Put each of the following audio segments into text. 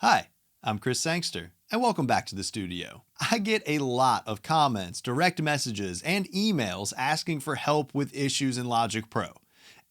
Hi, I'm Chris Sangster, and welcome back to the studio. I get a lot of comments, direct messages, and emails asking for help with issues in Logic Pro.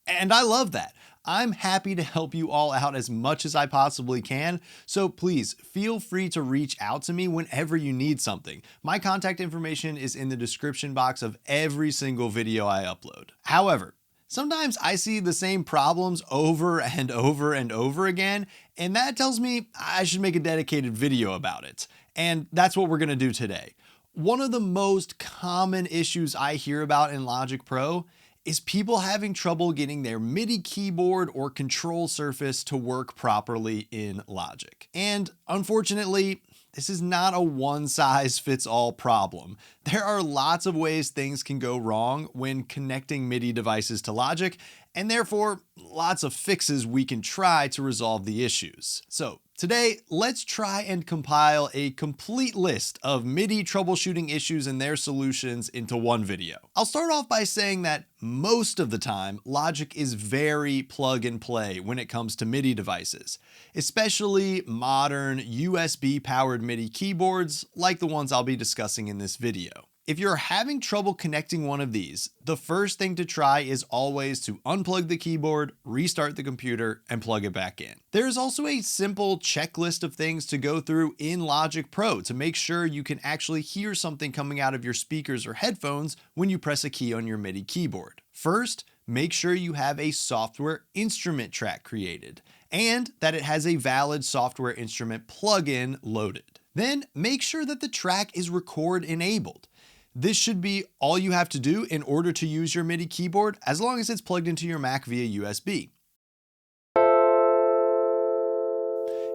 And I love that. I'm happy to help you all out as much as I possibly can, so please feel free to reach out to me whenever you need something. My contact information is in the description box of every single video I upload. However, sometimes I see the same problems over and over and over again, and that tells me I should make a dedicated video about it. And that's what we're gonna do today. One of the most common issues I hear about in Logic Pro is people having trouble getting their MIDI keyboard or control surface to work properly in Logic. And unfortunately, this is not a one-size-fits-all problem. There are lots of ways things can go wrong when connecting MIDI devices to Logic, and therefore lots of fixes we can try to resolve the issues. So today, let's try and compile a complete list of MIDI troubleshooting issues and their solutions into one video. I'll start off by saying that most of the time, Logic is very plug and play when it comes to MIDI devices, especially modern USB-powered MIDI keyboards like the ones I'll be discussing in this video. If you're having trouble connecting one of these, the first thing to try is always to unplug the keyboard, restart the computer, and plug it back in. There's also a simple checklist of things to go through in Logic Pro to make sure you can actually hear something coming out of your speakers or headphones when you press a key on your MIDI keyboard. First, make sure you have a software instrument track created, and that it has a valid software instrument plugin loaded. Then make sure that the track is record enabled. This should be all you have to do in order to use your MIDI keyboard, as long as it's plugged into your Mac via USB.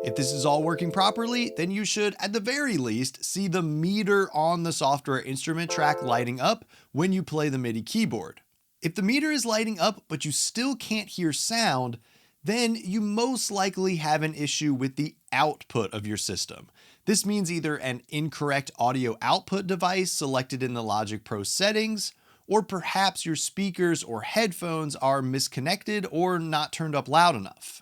If this is all working properly, then you should, at the very least, see the meter on the software instrument track lighting up when you play the MIDI keyboard. If the meter is lighting up, but you still can't hear sound, then you most likely have an issue with the output of your system. This means either an incorrect audio output device selected in the Logic Pro settings, or perhaps your speakers or headphones are misconnected or not turned up loud enough.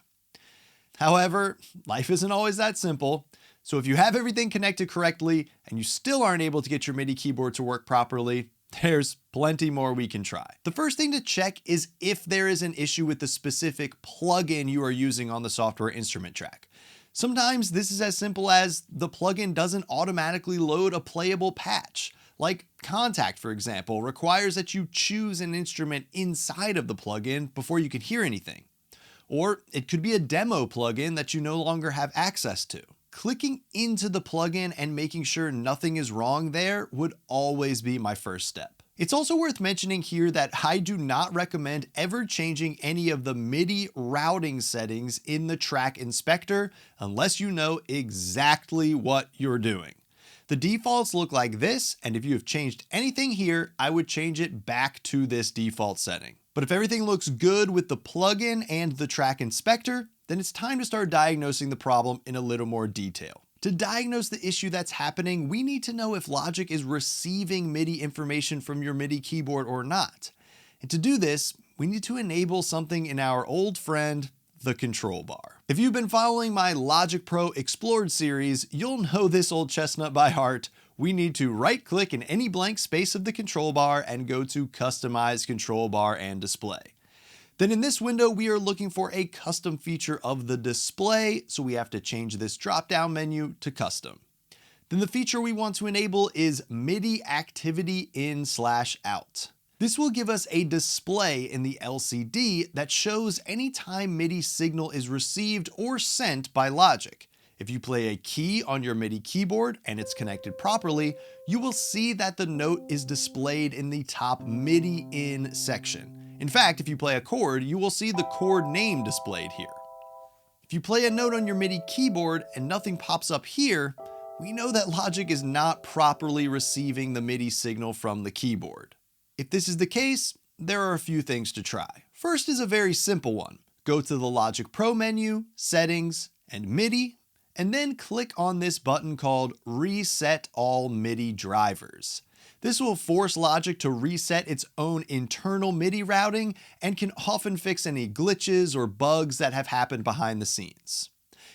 However, life isn't always that simple, so if you have everything connected correctly and you still aren't able to get your MIDI keyboard to work properly, there's plenty more we can try. The first thing to check is if there is an issue with the specific plugin you are using on the software instrument track. Sometimes this is as simple as the plugin doesn't automatically load a playable patch. Like Contact, for example, requires that you choose an instrument inside of the plugin before you can hear anything. Or it could be a demo plugin that you no longer have access to. Clicking into the plugin and making sure nothing is wrong there would always be my first step. It's also worth mentioning here that I do not recommend ever changing any of the MIDI routing settings in the track inspector unless you know exactly what you're doing. The defaults look like this, and if you have changed anything here, I would change it back to this default setting. But if everything looks good with the plugin and the track inspector, then it's time to start diagnosing the problem in a little more detail. To diagnose the issue that's happening, we need to know if Logic is receiving MIDI information from your MIDI keyboard or not. And to do this, we need to enable something in our old friend, the control bar. If you've been following my Logic Pro Explored series, you'll know this old chestnut by heart. We need to right-click in any blank space of the control bar and go to Customize Control Bar and Display. Then in this window, we are looking for a custom feature of the display, so we have to change this drop-down menu to custom. Then the feature we want to enable is MIDI activity in/out. This will give us a display in the LCD that shows any time MIDI signal is received or sent by Logic. If you play a key on your MIDI keyboard and it's connected properly, you will see that the note is displayed in the top MIDI in section. In fact, if you play a chord, you will see the chord name displayed here. If you play a note on your MIDI keyboard and nothing pops up here, we know that Logic is not properly receiving the MIDI signal from the keyboard. If this is the case, there are a few things to try. First is a very simple one. Go to the Logic Pro menu, Settings, and MIDI, and then click on this button called Reset All MIDI Drivers. This will force Logic to reset its own internal MIDI routing and can often fix any glitches or bugs that have happened behind the scenes.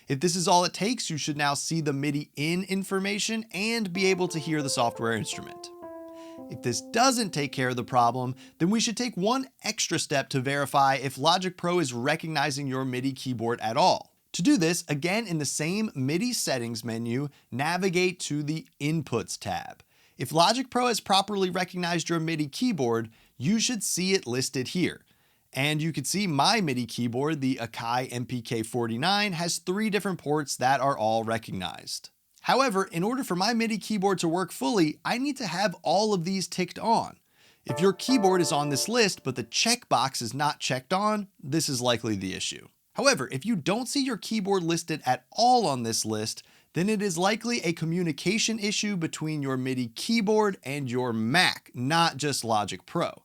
If this is all it takes, you should now see the MIDI in information and be able to hear the software instrument. If this doesn't take care of the problem, then we should take one extra step to verify if Logic Pro is recognizing your MIDI keyboard at all. To do this, again in the same MIDI settings menu, navigate to the Inputs tab. If Logic Pro has properly recognized your MIDI keyboard, you should see it listed here. And you can see my MIDI keyboard, the Akai MPK49, has 3 different ports that are all recognized. However, in order for my MIDI keyboard to work fully, I need to have all of these ticked on. If your keyboard is on this list, but the checkbox is not checked on, this is likely the issue. However, if you don't see your keyboard listed at all on this list, then it is likely a communication issue between your MIDI keyboard and your Mac, not just Logic Pro.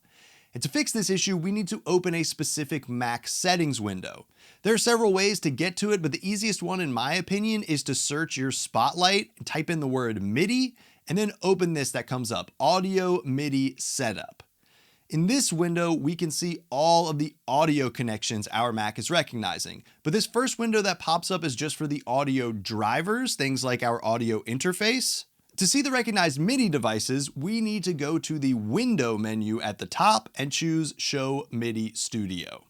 And to fix this issue, we need to open a specific Mac settings window. There are several ways to get to it, but the easiest one in my opinion is to search your Spotlight, type in the word MIDI, and then open this that comes up, Audio MIDI Setup. In this window, we can see all of the audio connections our Mac is recognizing. But this first window that pops up is just for the audio drivers, things like our audio interface. To see the recognized MIDI devices, we need to go to the Window menu at the top and choose Show MIDI Studio.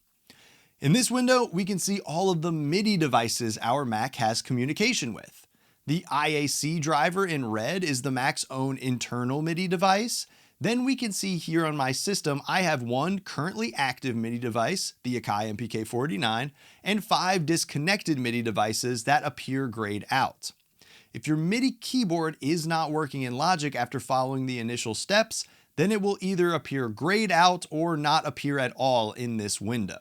In this window, we can see all of the MIDI devices our Mac has communication with. The IAC driver in red is the Mac's own internal MIDI device. Then we can see here on my system, I have one currently active MIDI device, the Akai MPK49, and 5 disconnected MIDI devices that appear grayed out. If your MIDI keyboard is not working in Logic after following the initial steps, then it will either appear grayed out or not appear at all in this window.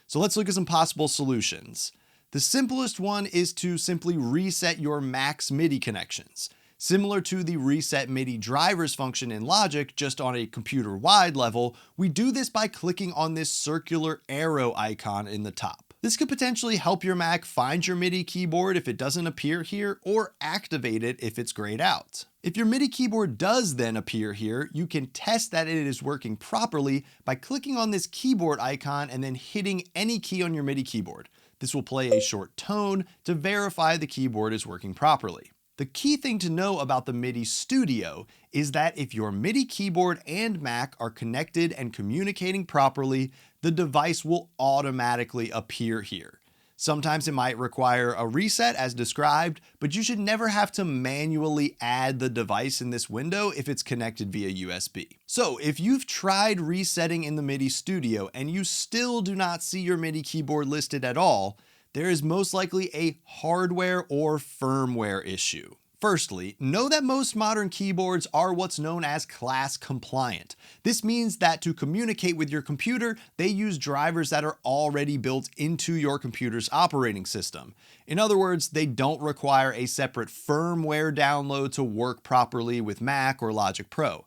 So let's look at some possible solutions. The simplest one is to simply reset your Mac's MIDI connections. Similar to the reset MIDI drivers function in Logic, just on a computer-wide level, we do this by clicking on this circular arrow icon in the top. This could potentially help your Mac find your MIDI keyboard if it doesn't appear here, or activate it if it's grayed out. If your MIDI keyboard does then appear here, you can test that it is working properly by clicking on this keyboard icon and then hitting any key on your MIDI keyboard. This will play a short tone to verify the keyboard is working properly. The key thing to know about the MIDI Studio is that if your MIDI keyboard and Mac are connected and communicating properly, the device will automatically appear here. Sometimes it might require a reset as described, but you should never have to manually add the device in this window if it's connected via USB. So if you've tried resetting in the MIDI Studio and you still do not see your MIDI keyboard listed at all, there is most likely a hardware or firmware issue. Firstly, know that most modern keyboards are what's known as class compliant. This means that to communicate with your computer, they use drivers that are already built into your computer's operating system. In other words, they don't require a separate firmware download to work properly with Mac or Logic Pro.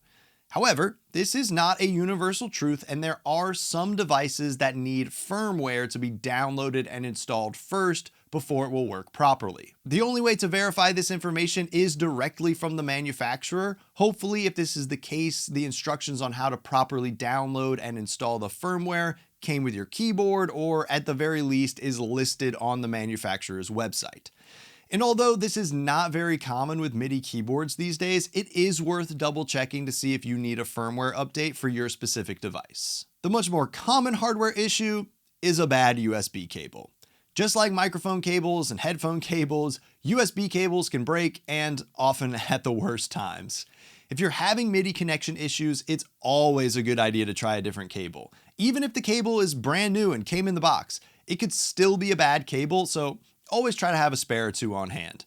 However, this is not a universal truth, and there are some devices that need firmware to be downloaded and installed first before it will work properly. The only way to verify this information is directly from the manufacturer. Hopefully, if this is the case, the instructions on how to properly download and install the firmware came with your keyboard, or at the very least is listed on the manufacturer's website. And although this is not very common with MIDI keyboards these days, it is worth double checking to see if you need a firmware update for your specific device. The much more common hardware issue is a bad USB cable. Just like microphone cables and headphone cables, USB cables can break, and often at the worst times. If you're having MIDI connection issues, it's always a good idea to try a different cable. Even if the cable is brand new and came in the box, it could still be a bad cable, so always try to have a spare or 2 on hand.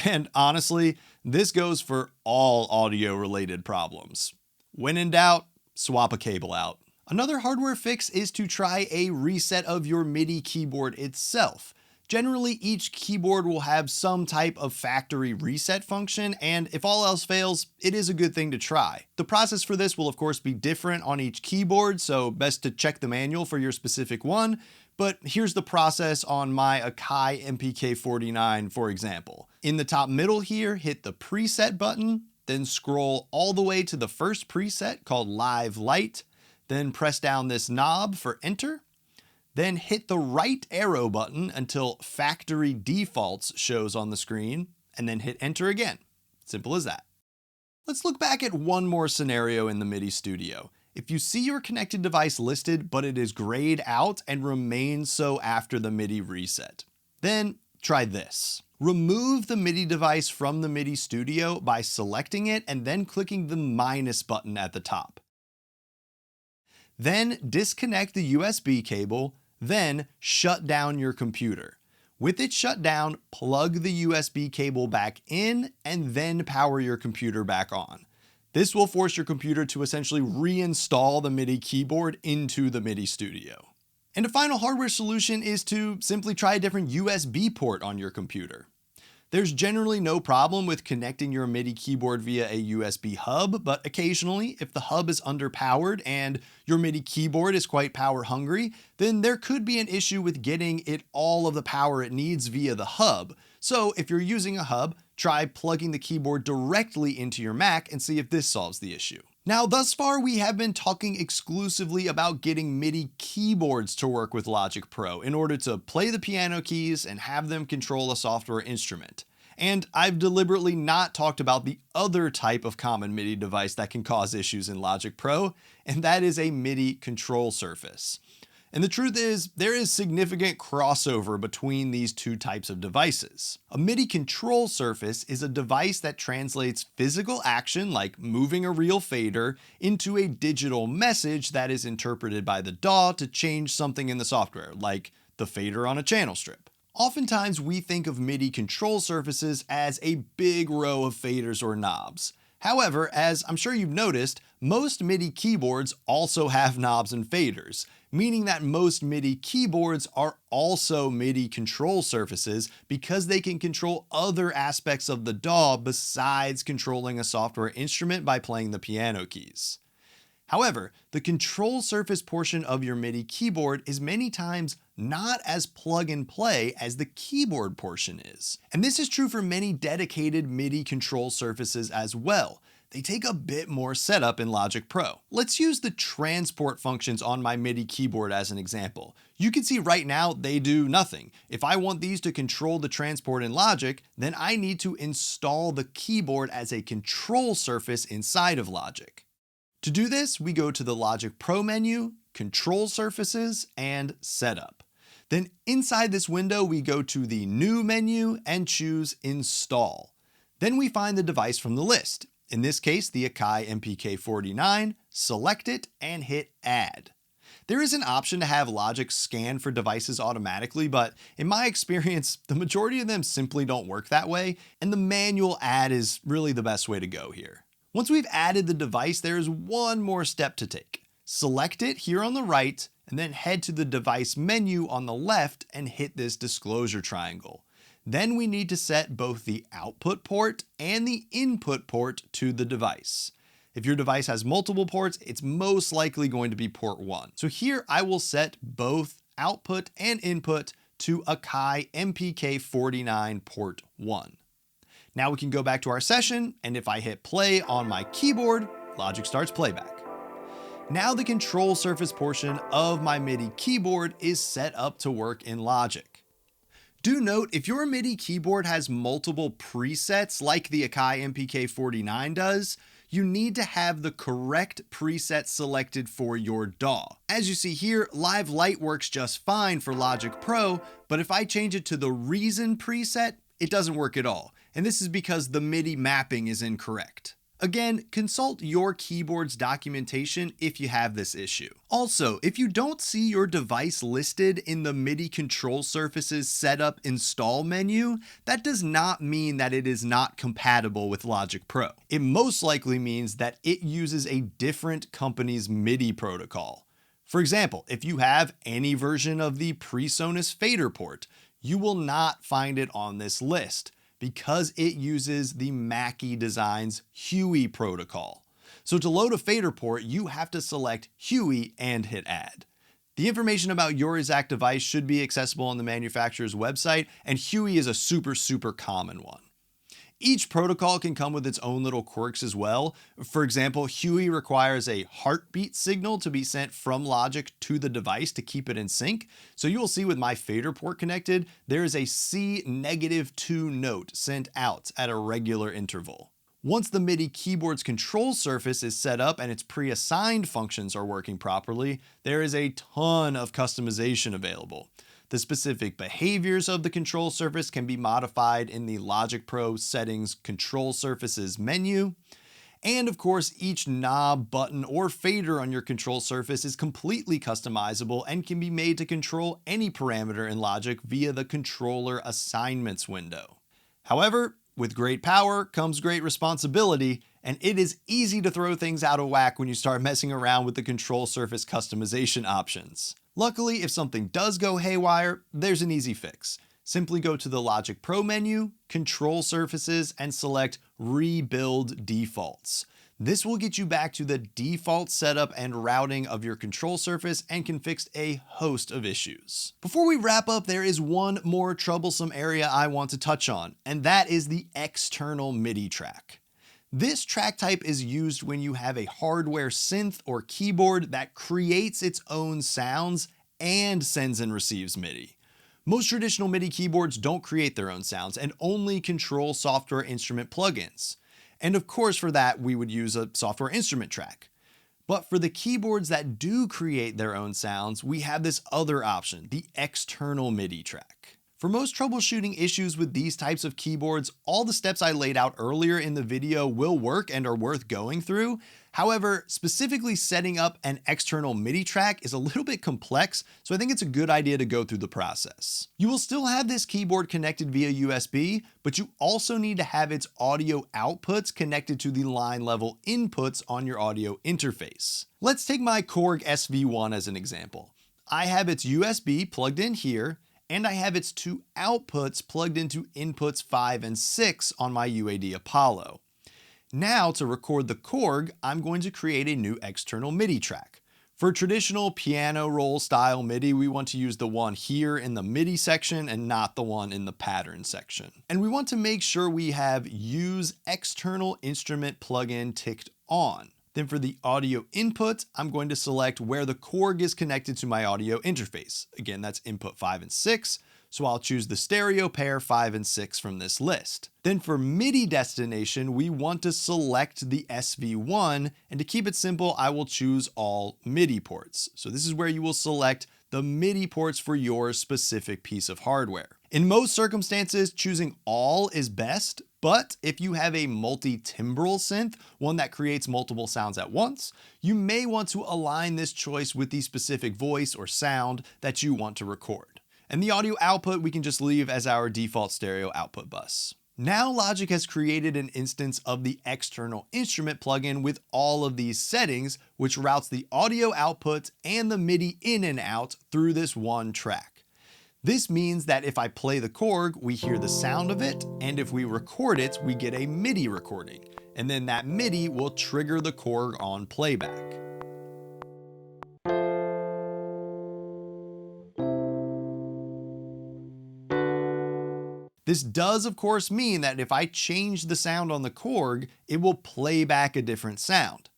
And honestly, this goes for all audio related problems. When in doubt, swap a cable out. Another hardware fix is to try a reset of your MIDI keyboard itself. Generally, each keyboard will have some type of factory reset function, and if all else fails, it is a good thing to try. The process for this will of course be different on each keyboard, so best to check the manual for your specific one. But here's the process on my Akai MPK49, for example. In the top middle here, hit the preset button, then scroll all the way to the first preset called Live Light, then press down this knob for enter. Then hit the right arrow button until factory defaults shows on the screen, and then hit enter again. Simple as that. Let's look back at one more scenario in the MIDI Studio. If you see your connected device listed, but it is grayed out and remains so after the MIDI reset, then try this. Remove the MIDI device from the MIDI Studio by selecting it and then clicking the minus button at the top. Then disconnect the USB cable, then shut down your computer. With it shut down, plug the USB cable back in and then power your computer back on. This will force your computer to essentially reinstall the MIDI keyboard into the MIDI Studio. And a final hardware solution is to simply try a different USB port on your computer. There's generally no problem with connecting your MIDI keyboard via a USB hub, but occasionally, if the hub is underpowered and your MIDI keyboard is quite power hungry, then there could be an issue with getting it all of the power it needs via the hub. So if you're using a hub, try plugging the keyboard directly into your Mac and see if this solves the issue. Now, thus far, we have been talking exclusively about getting MIDI keyboards to work with Logic Pro in order to play the piano keys and have them control a software instrument. And I've deliberately not talked about the other type of common MIDI device that can cause issues in Logic Pro, and that is a MIDI control surface. And the truth is, there is significant crossover between these two types of devices. A MIDI control surface is a device that translates physical action, like moving a real fader, into a digital message that is interpreted by the DAW to change something in the software, like the fader on a channel strip. Oftentimes, we think of MIDI control surfaces as a big row of faders or knobs. However, as I'm sure you've noticed, most MIDI keyboards also have knobs and faders, meaning that most MIDI keyboards are also MIDI control surfaces because they can control other aspects of the DAW besides controlling a software instrument by playing the piano keys. However, the control surface portion of your MIDI keyboard is many times not as plug and play as the keyboard portion is. And this is true for many dedicated MIDI control surfaces as well. They take a bit more setup in Logic Pro. Let's use the transport functions on my MIDI keyboard as an example. You can see right now they do nothing. If I want these to control the transport in Logic, then I need to install the keyboard as a control surface inside of Logic. To do this, we go to the Logic Pro menu, Control Surfaces, and Setup. Then inside this window, we go to the New menu and choose Install. Then we find the device from the list. In this case, the Akai MPK49, select it and hit Add. There is an option to have Logic scan for devices automatically, but in my experience, the majority of them simply don't work that way, and the manual add is really the best way to go here. Once we've added the device, there is one more step to take. Select it here on the right, and then head to the device menu on the left and hit this disclosure triangle. Then we need to set both the output port and the input port to the device. If your device has multiple ports, it's most likely going to be port 1. So here I will set both output and input to Akai MPK49 port 1. Now we can go back to our session, and if I hit play on my keyboard, Logic starts playback. Now the control surface portion of my MIDI keyboard is set up to work in Logic. Do note, if your MIDI keyboard has multiple presets like the Akai MPK49 does, you need to have the correct preset selected for your DAW. As you see here, Live Light works just fine for Logic Pro, but if I change it to the Reason preset, it doesn't work at all. And this is because the MIDI mapping is incorrect. Again, consult your keyboard's documentation if you have this issue. Also, if you don't see your device listed in the MIDI control surfaces setup install menu, that does not mean that it is not compatible with Logic Pro. It most likely means that it uses a different company's MIDI protocol. For example, if you have any version of the PreSonus fader port, you will not find it on this list, because it uses the Mackie Designs Huey protocol. So to load a fader port, you have to select Huey and hit Add. The information about your exact device should be accessible on the manufacturer's website, and Huey is a super common one. Each protocol can come with its own little quirks as well. For example, Huey requires a heartbeat signal to be sent from Logic to the device to keep it in sync. So you will see with my fader port connected, there is a C-2 note sent out at a regular interval. Once the MIDI keyboard's control surface is set up and its pre-assigned functions are working properly, there is a ton of customization available. The specific behaviors of the control surface can be modified in the Logic Pro Settings Control Surfaces menu. And of course, each knob, button, or fader on your control surface is completely customizable and can be made to control any parameter in Logic via the Controller Assignments window. However, with great power comes great responsibility, and it is easy to throw things out of whack when you start messing around with the control surface customization options. Luckily, if something does go haywire, there's an easy fix. Simply go to the Logic Pro menu, Control Surfaces, and select Rebuild Defaults. This will get you back to the default setup and routing of your control surface and can fix a host of issues. Before we wrap up, there is one more troublesome area I want to touch on, and that is the external MIDI track. This track type is used when you have a hardware synth or keyboard that creates its own sounds and sends and receives MIDI. Most traditional MIDI keyboards don't create their own sounds and only control software instrument plugins. And of course, for that, we would use a software instrument track. But for the keyboards that do create their own sounds, we have this other option, the external MIDI track. For most troubleshooting issues with these types of keyboards, all the steps I laid out earlier in the video will work and are worth going through. However, specifically setting up an external MIDI track is a little bit complex, so I think it's a good idea to go through the process. You will still have this keyboard connected via USB, but you also need to have its audio outputs connected to the line level inputs on your audio interface. Let's take my Korg SV1 as an example. I have its USB plugged in here, and I have its two outputs plugged into inputs 5 and 6 on my UAD Apollo. Now to record the Korg, I'm going to create a new external MIDI track. For traditional piano roll style MIDI, we want to use the one here in the MIDI section and not the one in the pattern section. And we want to make sure we have Use External Instrument plugin ticked on. Then for the audio input, I'm going to select where the Korg is connected to my audio interface. Again, that's input 5 and 6, so I'll choose the stereo pair 5 and 6 from this list. Then for MIDI destination, we want to select the SV1, and to keep it simple, I will choose all MIDI ports. So this is where you will select the MIDI ports for your specific piece of hardware. In most circumstances, choosing all is best, but if you have a multi-timbral synth, one that creates multiple sounds at once, you may want to align this choice with the specific voice or sound that you want to record. And the audio output we can just leave as our default stereo output bus. Now Logic has created an instance of the external instrument plugin with all of these settings, which routes the audio output and the MIDI in and out through this one track. This means that if I play the Korg, we hear the sound of it, and if we record it, we get a MIDI recording. And then that MIDI will trigger the Korg on playback. This does, of course, mean that if I change the sound on the Korg, it will play back a different sound.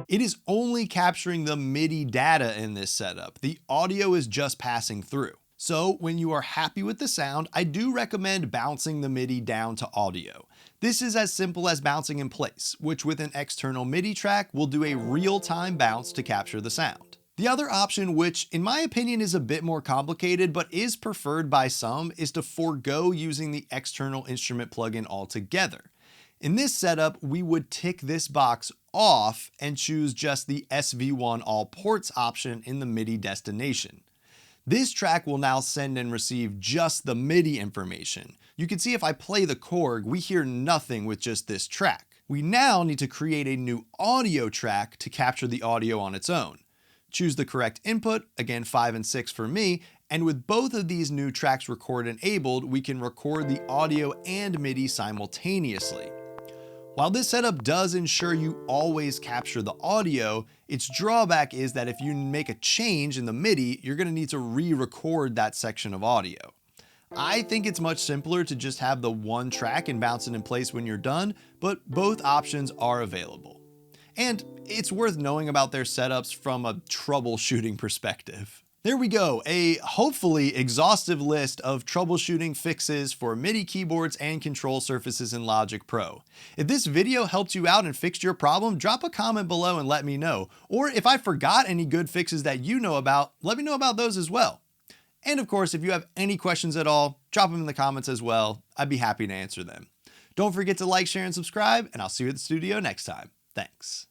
It is only capturing the MIDI data in this setup. The audio is just passing through. So when you are happy with the sound, I do recommend bouncing the MIDI down to audio. This is as simple as bouncing in place, which with an external MIDI track will do a real-time bounce to capture the sound. The other option, which in my opinion is a bit more complicated but is preferred by some, is to forego using the external instrument plugin altogether. In this setup, we would tick this box off and choose just the SV1 all ports option in the MIDI destination. This track will now send and receive just the MIDI information. You can see if I play the Korg, we hear nothing with just this track. We now need to create a new audio track to capture the audio on its own. Choose the correct input, again 5 and 6 for me, and with both of these new tracks record enabled, we can record the audio and MIDI simultaneously. While this setup does ensure you always capture the audio, its drawback is that if you make a change in the MIDI, you're going to need to re-record that section of audio. I think it's much simpler to just have the one track and bounce it in place when you're done, but both options are available. And it's worth knowing about their setups from a troubleshooting perspective. There we go, a hopefully exhaustive list of troubleshooting fixes for MIDI keyboards and control surfaces in Logic Pro. If this video helped you out and fixed your problem, drop a comment below and let me know. Or if I forgot any good fixes that you know about, let me know about those as well. And of course, if you have any questions at all, drop them in the comments as well. I'd be happy to answer them. Don't forget to like, share, and subscribe, and I'll see you at the studio next time. Thanks.